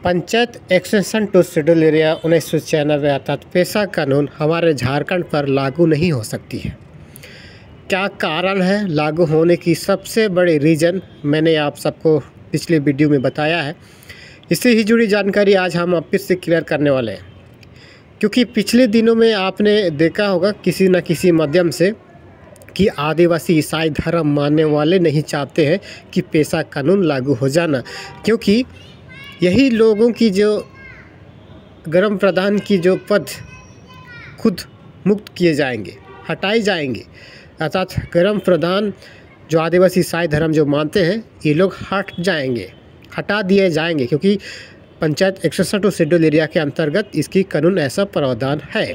Panchayat extension to schedule area 1996 अर्थात पेशा कानून हमारे झारखंड पर लागू नहीं हो सकती है। क्या कारण है लागू होने की? सबसे बड़ी रीज़न मैंने आप सबको पिछले वीडियो में बताया है। इससे ही जुड़ी जानकारी आज हम फिर से क्लियर करने वाले हैं, क्योंकि पिछले दिनों में आपने देखा होगा किसी न किसी माध्यम से कि आदिवासी ईसाई धर्म मानने वाले नहीं चाहते हैं कि पेशा कानून लागू हो जाना, क्योंकि यही लोगों की जो ग्राम प्रधान की जो पद खुद मुक्त किए जाएंगे, हटाए जाएंगे। अर्थात ग्राम प्रधान जो आदिवासी ईसाई धर्म जो मानते हैं ये लोग हटा दिए जाएंगे, क्योंकि panchayat extension to schedule area के अंतर्गत इसकी कानून ऐसा प्रावधान है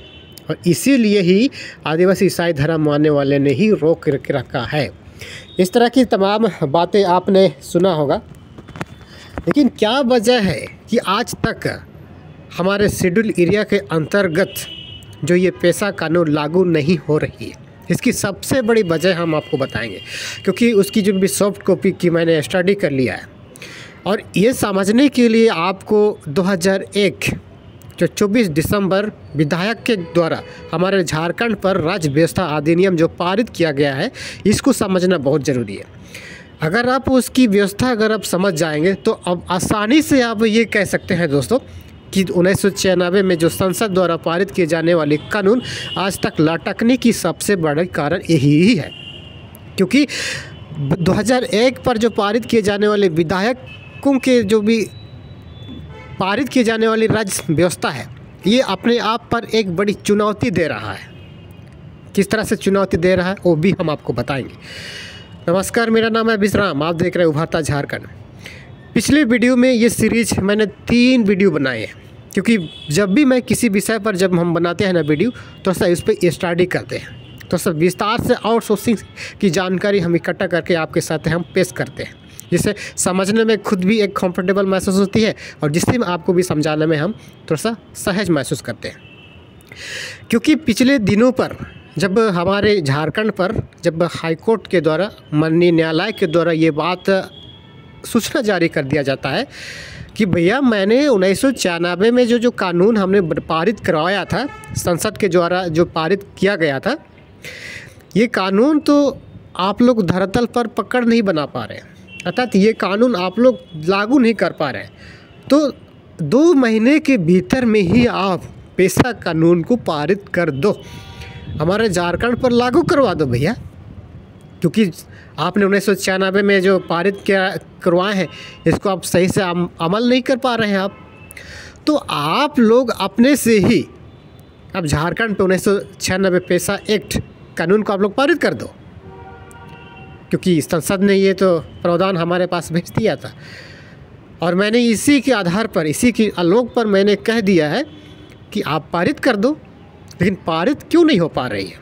और इसीलिए ही आदिवासी ईसाई धर्म मानने वाले ने ही रोक रखा है। इस तरह की तमाम बातें आपने सुना होगा, लेकिन क्या वजह है कि आज तक हमारे शेड्यूल एरिया के अंतर्गत जो ये पेशा कानून लागू नहीं हो रही है? इसकी सबसे बड़ी वजह हम आपको बताएंगे, क्योंकि उसकी जो भी सॉफ्ट कॉपी की मैंने स्टडी कर लिया है। और ये समझने के लिए आपको 2001 जो 24 दिसंबर विधायक के द्वारा हमारे झारखंड पर राज्य व्यवस्था अधिनियम जो पारित किया गया है, इसको समझना बहुत ज़रूरी है। अगर आप उसकी व्यवस्था अगर आप समझ जाएंगे तो अब आसानी से आप ये कह सकते हैं दोस्तों कि 1996 में जो संसद द्वारा पारित किए जाने वाले कानून आज तक लटकने की सबसे बड़ा कारण यही ही है, क्योंकि 2001 पर जो पारित किए जाने वाले विधायकों के जो भी पारित किए जाने वाली राज्य व्यवस्था है, ये अपने आप पर एक बड़ी चुनौती दे रहा है। किस तरह से चुनौती दे रहा है वो भी हम आपको बताएंगे। नमस्कार, मेरा नाम है विश्राम, आप देख रहे हैं उभरता झारखंड। पिछले वीडियो में ये सीरीज मैंने 3 वीडियो बनाए हैं, क्योंकि जब भी मैं किसी विषय पर जब हम बनाते हैं ना वीडियो, तो सब इस पर स्टडी करते हैं, तो सब विस्तार से आउटसोर्सिंग की जानकारी हम इकट्ठा करके आपके साथ हम पेश करते हैं, जिससे समझने में खुद भी एक कंफर्टेबल महसूस होती है और जिससे आपको भी समझाने में हम थोड़ा सा सहज महसूस करते हैं। क्योंकि पिछले दिनों पर जब हमारे झारखंड पर जब हाईकोर्ट के द्वारा माननीय न्यायालय के द्वारा ये बात सूचना जारी कर दिया जाता है कि भैया मैंने 1996 में जो कानून हमने पारित करवाया था, संसद के द्वारा जो पारित किया गया था, ये कानून तो आप लोग धरातल पर पकड़ नहीं बना पा रहे, अर्थात ये कानून आप लोग लागू नहीं कर पा रहे, तो 2 महीने के भीतर में ही आप पेशा कानून को पारित कर दो, हमारे झारखंड पर लागू करवा दो भैया। क्योंकि आपने 1996 में जो पारित करवाए हैं इसको आप सही से अमल नहीं कर पा रहे हैं आप, तो आप लोग अपने से ही अब झारखंड पे 1996 पेशा एक्ट कानून को आप लोग पारित कर दो, क्योंकि संसद ने ये तो प्रावधान हमारे पास भेज दिया था। और मैंने इसी के आधार पर, इसी की आलोक पर मैंने कह दिया है कि आप पारित कर दो, लेकिन पारित क्यों नहीं हो पा रही है?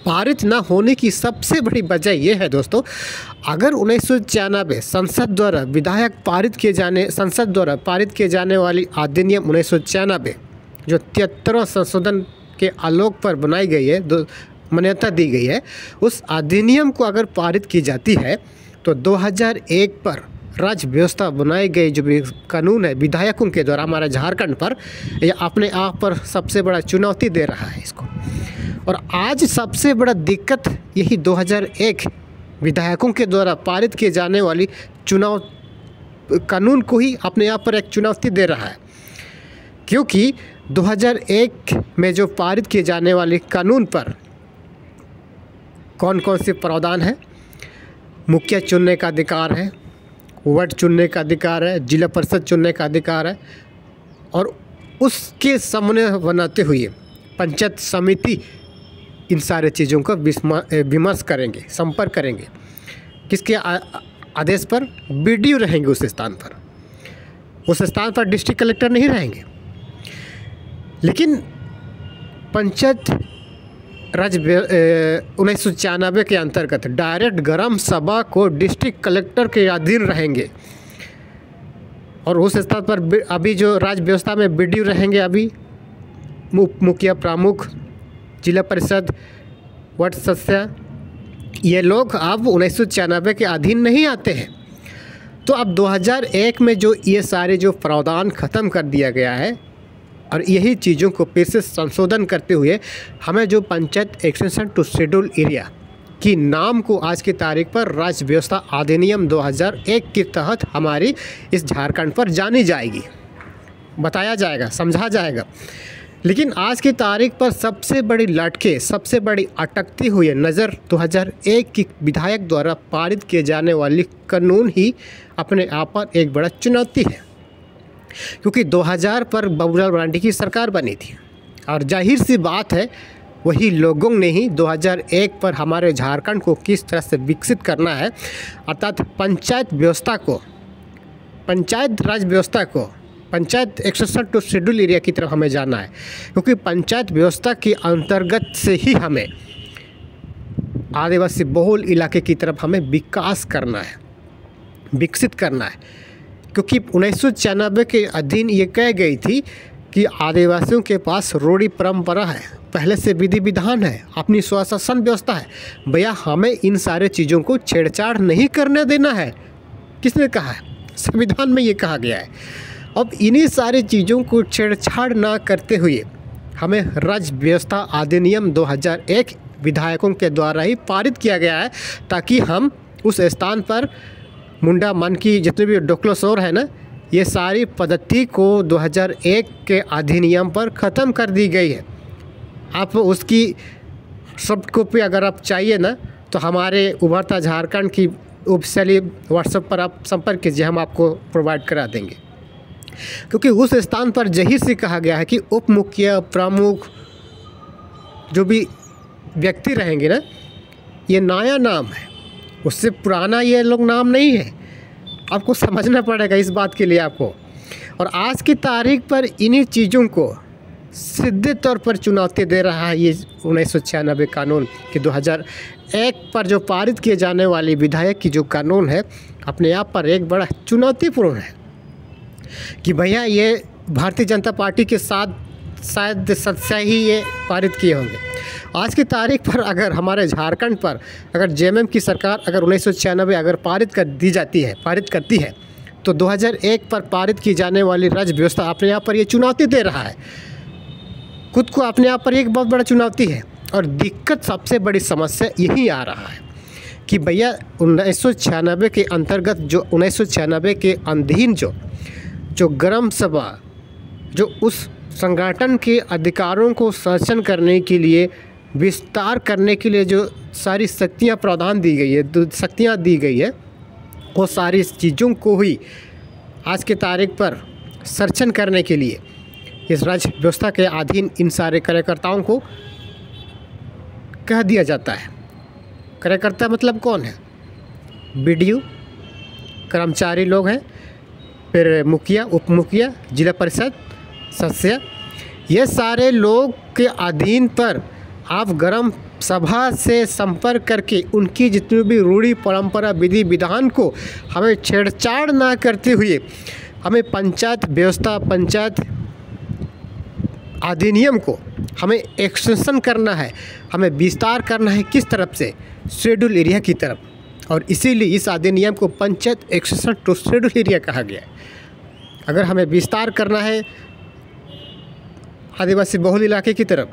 पारित ना होने की सबसे बड़ी वजह यह है दोस्तों, अगर 1996 संसद द्वारा संसद द्वारा पारित किए जाने वाली अधिनियम 1996 जो 73वां संशोधन के आलोक पर बनाई गई है, मान्यता दी गई है, उस अधिनियम को अगर पारित की जाती है तो 2001 पर राज्य व्यवस्था बनाई गई जो भी कानून है विधायकों के द्वारा हमारे झारखंड पर, यह अपने आप पर सबसे बड़ा चुनौती दे रहा है इसको। और आज सबसे बड़ा दिक्कत यही 2001 विधायकों के द्वारा पारित किए जाने वाली कानून को ही अपने आप पर एक चुनौती दे रहा है, क्योंकि 2001 में जो पारित किए जाने वाले कानून पर कौन कौन से प्रावधान है? मुखिया चुनने का अधिकार है, वार्ड चुनने का अधिकार है, जिला परिषद चुनने का अधिकार है, और उसके समन्वय बनाते हुए पंचायत समिति इन सारे चीज़ों का विमर्श करेंगे, संपर्क करेंगे। किसके आदेश पर? बीडीओ रहेंगे उस स्थान पर। उस स्थान पर डिस्ट्रिक्ट कलेक्टर नहीं रहेंगे। लेकिन पंचायत राज 1996 के अंतर्गत डायरेक्ट ग्राम सभा को डिस्ट्रिक्ट कलेक्टर के अधीन रहेंगे, और उस स्थान पर अभी जो राज्य व्यवस्था में बीडीओ रहेंगे, अभी मुखिया प्रमुख, जिला परिषद, वार्ड सदस्य, ये लोग अब 1996 के अधीन नहीं आते हैं। तो अब 2001 में जो ये सारे जो प्रावधान ख़त्म कर दिया गया है और यही चीज़ों को फिर से संशोधन करते हुए हमें जो panchayat extension to schedule area की नाम को आज की तारीख पर राज्य व्यवस्था अधिनियम 2001 के तहत हमारी इस झारखंड पर जानी जाएगी, बताया जाएगा, समझा जाएगा। लेकिन आज की तारीख पर सबसे बड़ी लटके, सबसे बड़ी अटकती हुई नज़र 2001 की विधायक द्वारा पारित किए जाने वाली कानून ही अपने आप पर एक बड़ा चुनौती है, क्योंकि 2000 पर बाबूलाल मरांडी की सरकार बनी थी और जाहिर सी बात है वही लोगों ने ही 2001 पर हमारे झारखंड को किस तरह से विकसित करना है, अर्थात पंचायत व्यवस्था को, पंचायत राज व्यवस्था को panchayat extension to schedule area की तरफ हमें जाना है, क्योंकि पंचायत व्यवस्था के अंतर्गत से ही हमें आदिवासी बहुल इलाके की तरफ हमें विकास करना है, विकसित करना है। क्योंकि 1996 के अधीन ये कह गई थी कि आदिवासियों के पास रूढ़ी परंपरा है, पहले से विधि विधान है, अपनी स्वशासन व्यवस्था है। भैया हमें इन सारे चीज़ों को छेड़छाड़ नहीं करने देना है। किसने कहा है? संविधान में ये कहा गया है। अब इन्हीं सारी चीज़ों को छेड़छाड़ ना करते हुए हमें राज्य व्यवस्था अधिनियम 2001 विधायकों के द्वारा ही पारित किया गया है, ताकि हम उस स्थान पर मुंडा मन की जितने भी डोक्लोसोर है ना, ये सारी पद्धति को 2001 के अधिनियम पर ख़त्म कर दी गई है। आप उसकी सॉफ्ट कॉपी अगर आप चाहिए ना तो हमारे उभरता झारखंड की उपशैली व्हाट्सएप पर आप संपर्क कीजिए, हम आपको प्रोवाइड करा देंगे। क्योंकि उस स्थान पर जाहिर से कहा गया है कि उप मुखिया प्रमुख जो भी व्यक्ति रहेंगे ना, ये नया नाम है, उससे पुराना ये लोग नाम नहीं है। आपको समझना पड़ेगा इस बात के लिए आपको। और आज की तारीख पर इन्हीं चीज़ों को सीधे तौर पर चुनौती दे रहा है ये 1996 कानून कि 2001 पर जो पारित किए जाने वाली विधायक की जो कानून है अपने आप पर एक बड़ा चुनौतीपूर्ण है कि भैया ये भारतीय जनता पार्टी के साथ शायद सच्चा ही ये पारित किए होंगे। आज की तारीख पर अगर हमारे झारखंड पर अगर जेएमएम की सरकार अगर 1996 अगर पारित करती है तो 2001 पर पारित की जाने वाली राज्य व्यवस्था अपने आप पर ये चुनौती दे रहा है, खुद को अपने आप पर एक बहुत बड़ा चुनौती है। और दिक्कत सबसे बड़ी समस्या यही आ रहा है कि भैया 1996 के अंतर्गत जो 1996 के अधीन जो ग्राम सभा जो उस संगठन के अधिकारों को संरक्षण करने के लिए विस्तार करने के लिए जो सारी शक्तियाँ प्रदान दी गई है, शक्तियाँ दी गई है, वो सारी चीज़ों को ही आज की तारीख पर संरक्षण करने के लिए इस राज्य व्यवस्था के अधीन इन सारे कार्यकर्ताओं को कह दिया जाता है। कार्यकर्ता मतलब कौन है? बीडीओ, कर्मचारी लोग हैं, फिर मुखिया, उप मुखिया, जिला परिषद सदस्य, ये सारे लोग के अधीन पर आप ग्राम सभा से संपर्क करके उनकी जितनी भी रूढ़ी परंपरा विधि विधान को हमें छेड़छाड़ ना करते हुए हमें पंचायत व्यवस्था, पंचायत अधिनियम को हमें एक्सटेंशन करना है, हमें विस्तार करना है। किस तरफ से? शेड्यूल एरिया की तरफ। और इसीलिए इस अधिनियम को panchayat extension to schedule area कहा गया है। अगर हमें विस्तार करना है आदिवासी बहुल इलाके की तरफ,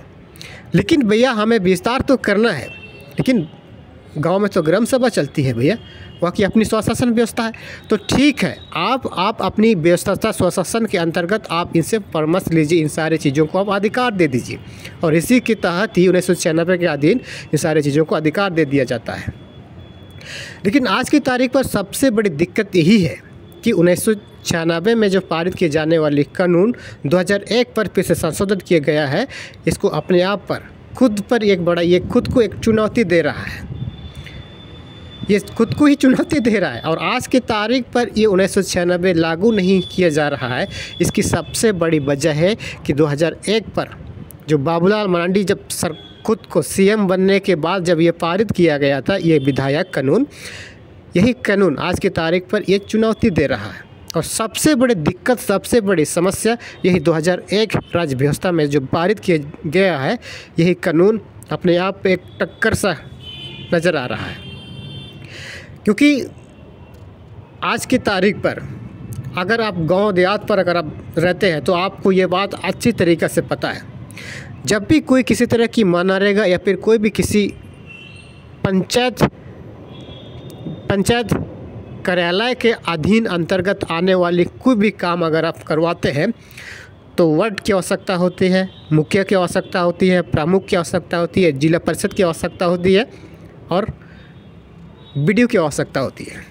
लेकिन भैया हमें विस्तार तो करना है, लेकिन गांव में तो ग्राम सभा चलती है भैया, वहाँ की अपनी स्वशासन व्यवस्था है। तो ठीक है, आप अपनी व्यवस्था स्वशासन के अंतर्गत आप इनसे परामर्श लीजिए, इन सारी चीज़ों को आप अधिकार दे दीजिए। और इसी के तहत ही 1996 के अधीन इन सारी चीज़ों को अधिकार दे दिया जाता है। लेकिन आज की तारीख पर सबसे बड़ी दिक्कत यही है कि 1996 में जो पारित किए जाने वाली कानून 2001 पर फिर से संशोधित किया गया है, इसको अपने आप पर खुद पर एक बड़ा ये खुद को एक चुनौती दे रहा है, ये खुद को ही चुनौती दे रहा है। और आज की तारीख पर ये 1996 लागू नहीं किया जा रहा है। इसकी सबसे बड़ी वजह है कि 2001 पर जो बाबूलाल मरांडी जब खुद को सीएम बनने के बाद जब ये पारित किया गया था ये विधायक कानून, यही कानून आज की तारीख पर ये चुनौती दे रहा है। और सबसे बड़ी दिक्कत, सबसे बड़ी समस्या यही 2001 राज्य व्यवस्था में जो पारित किया गया है, यही कानून अपने आप एक टक्कर सा नज़र आ रहा है। क्योंकि आज की तारीख पर अगर आप गांव देहात पर अगर आप रहते हैं तो आपको ये बात अच्छी तरीक़े से पता है, जब भी कोई किसी तरह की मनरेगा या फिर कोई भी किसी पंचायत कार्यालय के अधीन अंतर्गत आने वाली कोई भी काम अगर आप करवाते हैं तो वार्ड की आवश्यकता होती है, मुखिया की आवश्यकता होती है, प्रमुख की आवश्यकता होती है, जिला परिषद की आवश्यकता होती है और बीडीओ की आवश्यकता होती है।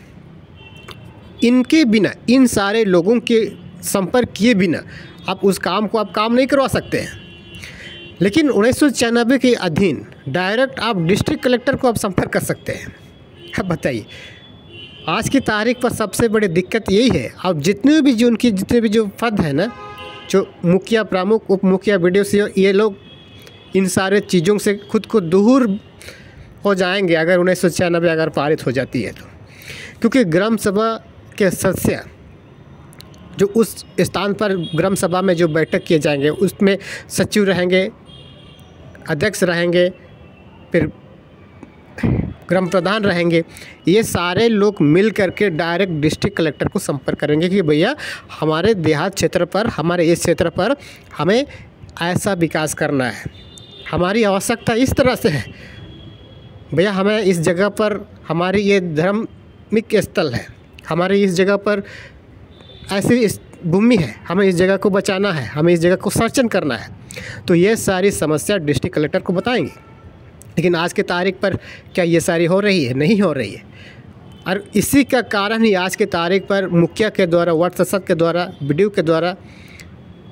इनके बिना, इन सारे लोगों के संपर्क किए बिना आप उस काम को काम नहीं करवा सकते हैं। लेकिन 1996 के अधीन डायरेक्ट आप डिस्ट्रिक्ट कलेक्टर को आप संपर्क कर सकते हैं। अब बताइए, आज की तारीख पर सबसे बड़ी दिक्कत यही है, अब जितने भी जो पद है ना, जो मुखिया, प्रमुख, उप मुखिया, बीडीओ, सीईओ, ये लोग इन सारे चीज़ों से खुद को दूर हो जाएंगे अगर 1996 अगर पारित हो जाती है तो। क्योंकि ग्राम सभा के सदस्य जो उस स्थान पर ग्राम सभा में जो बैठक किए जाएंगे उसमें सचिव रहेंगे, अध्यक्ष रहेंगे, फिर ग्राम प्रधान रहेंगे, ये सारे लोग मिल करके डायरेक्ट डिस्ट्रिक्ट कलेक्टर को संपर्क करेंगे कि भैया हमारे देहात क्षेत्र पर, हमारे इस क्षेत्र पर हमें ऐसा विकास करना है, हमारी आवश्यकता इस तरह से है, भैया हमें इस जगह पर, हमारी ये धार्मिक स्थल है, हमारी इस जगह पर ऐसी इस भूमि है, हमें इस जगह को बचाना है, हमें इस जगह को सर्जन करना है। तो ये सारी समस्या डिस्ट्रिक्ट कलेक्टर को बताएंगे। लेकिन आज की तारीख पर क्या ये सारी हो रही है? नहीं हो रही है। और इसी का कारण ही आज की तारीख पर मुखिया के द्वारा, वार्ड सदस्य के द्वारा, बीडीओ के द्वारा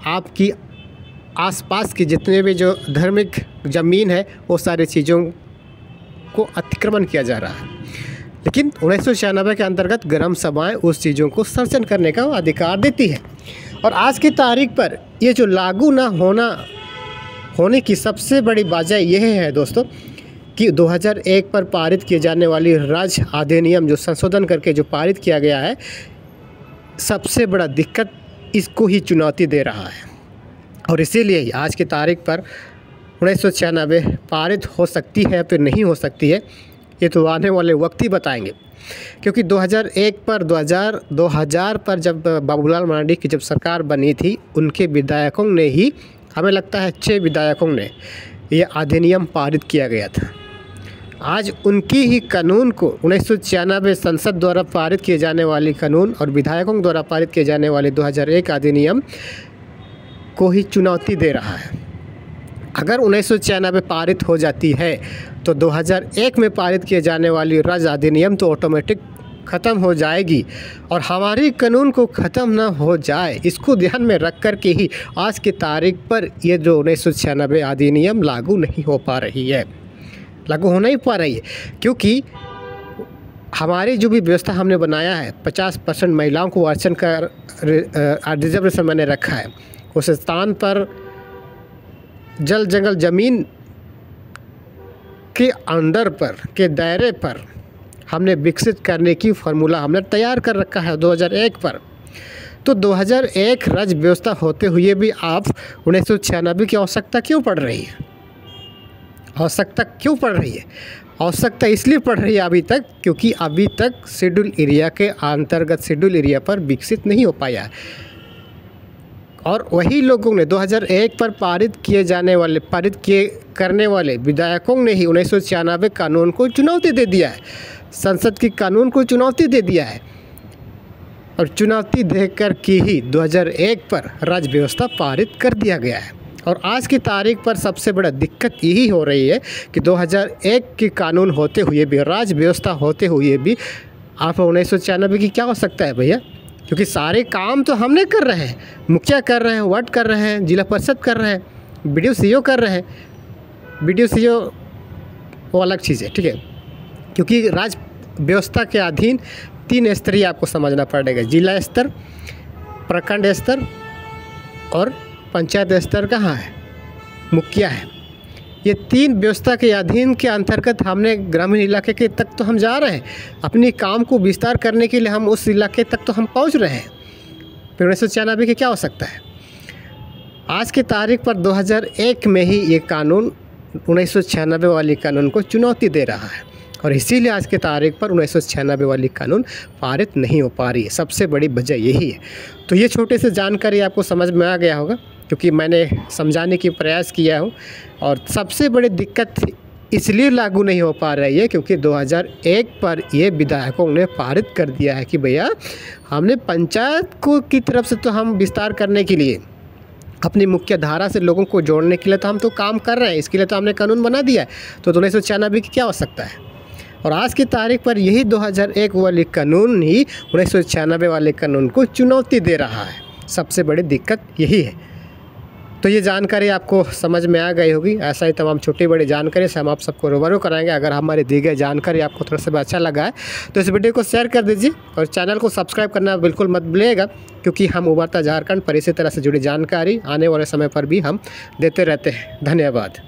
आपकी आसपास की जितने भी जो धार्मिक ज़मीन है वो सारी चीज़ों को अतिक्रमण किया जा रहा है। लेकिन 1996 के अंतर्गत ग्राम सभाएँ उस चीज़ों को सर्जन करने का अधिकार देती है। और आज की तारीख पर ये जो लागू ना होने की सबसे बड़ी वजह यह है दोस्तों कि 2001 पर पारित किए जाने वाली राज्य अधिनियम जो संशोधन करके जो पारित किया गया है, सबसे बड़ा दिक्कत इसको ही चुनौती दे रहा है। और इसीलिए आज की तारीख पर 1996 पारित हो सकती है फिर नहीं हो सकती है, ये तो आने वाले वक्त ही बताएंगे। क्योंकि 2001 पर 2000 पर जब बाबूलाल मरांडी की जब सरकार बनी थी, उनके विधायकों ने ही, हमें लगता है 6 विधायकों ने ये अधिनियम पारित किया गया था। आज उनकी ही कानून को 1996 संसद द्वारा पारित किए जाने वाली कानून और विधायकों द्वारा पारित किए जाने वाले 2001 अधिनियम को ही चुनौती दे रहा है। अगर 1996 पारित हो जाती है तो 2001 में पारित किए जाने वाली राज्य अधिनियम तो ऑटोमेटिक ख़त्म हो जाएगी। और हमारी कानून को ख़त्म ना हो जाए, इसको ध्यान में रख कर के ही आज की तारीख पर ये जो 1996 अधिनियम लागू नहीं हो पा रही है, लागू हो नहीं पा रही है। क्योंकि हमारी जो भी व्यवस्था हमने बनाया है, 50% महिलाओं को आरक्षण का रिजर्वेशन मैंने रखा है, उस स्थान पर जल जंगल ज़मीन के अंदर पर, के दायरे पर हमने विकसित करने की फार्मूला हमने तैयार कर रखा है 2001 पर। तो 2001 राज्य व्यवस्था होते हुए भी आप 1996 की आवश्यकता क्यों पड़ रही है? आवश्यकता क्यों पड़ रही है? आवश्यकता इसलिए पड़ रही है अभी तक क्योंकि अभी तक शेड्यूल एरिया के अंतर्गत शेड्यूल एरिया पर विकसित नहीं हो पाया है। और वही लोगों ने 2001 पर पारित करने वाले विधायकों ने ही 1996 कानून को चुनौती दे दिया है, संसद की कानून को चुनौती दे दिया है। और चुनौती देकर के ही 2001 पर राज्य व्यवस्था पारित कर दिया गया है। और आज की तारीख पर सबसे बड़ा दिक्कत यही हो रही है कि 2001 की कानून होते हुए भी, राज्य व्यवस्था होते हुए भी आप 1996 की क्या हो सकता है भैया? क्योंकि सारे काम तो हमने कर रहे हैं, मुखिया कर रहे हैं, वार्ड कर रहे हैं, जिला परिषद कर रहे हैं, बीडीओ सीईओ कर रहे हैं। बीडीओ सीईओ वो अलग चीज़ है, ठीक है। क्योंकि राज्य व्यवस्था के अधीन 3 स्तरीय आपको समझना पड़ेगा, जिला स्तर, प्रखंड स्तर और पंचायत स्तर कहाँ है? मुखिया है। ये 3 व्यवस्था के अधीन के अंतर्गत हमने ग्रामीण इलाके के तक तो हम जा रहे हैं, अपनी काम को विस्तार करने के लिए हम उस इलाके तक तो हम पहुंच रहे हैं। फिर 1996 की क्या हो सकता है? आज की तारीख पर 2001 में ही ये कानून 1996 वाली कानून को चुनौती दे रहा है। और इसीलिए आज की तारीख पर 1996 वाली कानून पारित नहीं हो पा रही है। सबसे बड़ी वजह यही है। तो ये छोटे से जानकारी आपको समझ में आ गया होगा, क्योंकि मैंने समझाने की प्रयास किया हूँ। और सबसे बड़ी दिक्कत इसलिए लागू नहीं हो पा रही है क्योंकि 2001 पर ये विधायकों ने पारित कर दिया है कि भैया हमने पंचायत को की तरफ से तो हम विस्तार करने के लिए, अपनी मुख्य धारा से लोगों को जोड़ने के लिए तो हम तो काम कर रहे हैं, इसके लिए तो हमने कानून बना दिया है, तो 1996 की क्या हो सकता है। और आज की तारीख पर यही 2001 वाली कानून ही 1996 वाले कानून को चुनौती दे रहा है। सबसे बड़ी दिक्कत यही है। तो ये जानकारी आपको समझ में आ गई होगी। ऐसा ही तमाम छोटी बड़ी जानकारी से हम आप सबको रूबरू कराएंगे। अगर हमारी दी गई जानकारी आपको थोड़ा सा भी अच्छा लगा है तो इस वीडियो को शेयर कर दीजिए और चैनल को सब्सक्राइब करना बिल्कुल मत भूलिएगा, क्योंकि हम उभरता झारखंड पर इसी तरह से जुड़ी जानकारी आने वाले समय पर भी हम देते रहते हैं। धन्यवाद।